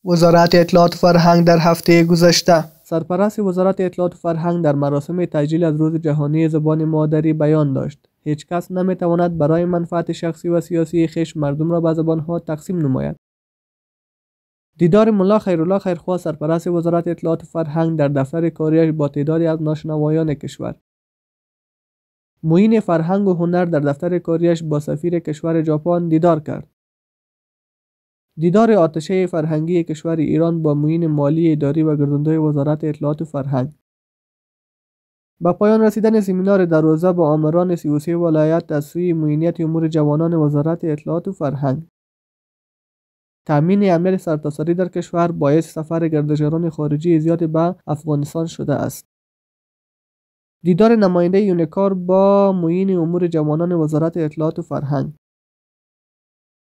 وزارت اطلاعات و فرهنگ در هفته گذشته. سرپرست وزارت اطلاعات و فرهنگ در مراسم تجلیل از روز جهانی زبان مادری بیان داشت: هیچ کس نمیتواند برای منفعت شخصی و سیاسی خویش مردم را به زبانها تقسیم نماید. دیدار ملا خیرالله خیرخواه، سرپرست وزارت اطلاعات و فرهنگ، در دفتر کاریش با تعدادی از ناشنوایان کشور. معین فرهنگ و هنر در دفتر کاریش با سفیر کشور ژاپن دیدار کرد. دیدار آتشه فرهنگی کشور ایران با معین مالی، اداری و گردنده وزارت اطلاعات و فرهنگ. با پایان رسیدن سمینار در حوزه با آمران 33 ولایت از سوی معینیت امور جوانان وزارت اطلاعات و فرهنگ. تامین امنیت سرتاسری در کشور باعث سفر گردشگران خارجی زیاد به افغانستان شده است. دیدار نماینده یونیکار با معین امور جوانان وزارت اطلاعات و فرهنگ.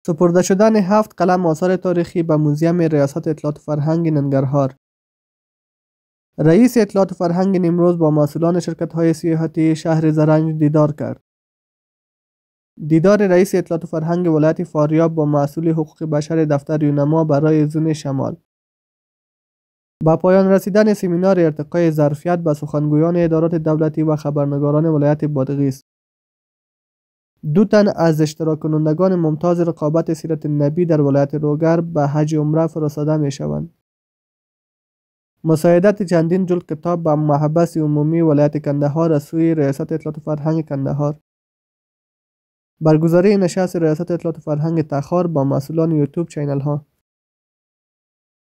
سپرده شدن 7 قلم آثار تاریخی به موزیم ریاست اطلاعات و فرهنگ ننگرهار. رئیس اطلاعات و فرهنگ نیمروز با مسئولان شرکت‌های سیاحتی شهر زرنج دیدار کرد. دیدار رئیس اطلاعات و فرهنگ ولایت فاریاب با مسئول حقوق بشر دفتر یونما برای زون شمال. با پایان رسیدن سمینار ارتقای ظرفیت به سخنگویان ادارات دولتی و خبرنگاران ولایت بادغیس. 2 تن از اشتراک کنندگان ممتاز رقابت سیرت النبی در ولایت روگر به حج عمره فرستاده می شوند. مساعدت چندین جلد کتاب به محبس عمومی ولایت کندهار از سوی ریاست اطلاعات و فرهنگ کندهار. برگزاری نشست ریاست اطلاعات و فرهنگ تخار با مسئولان یوتیوب چینل ها.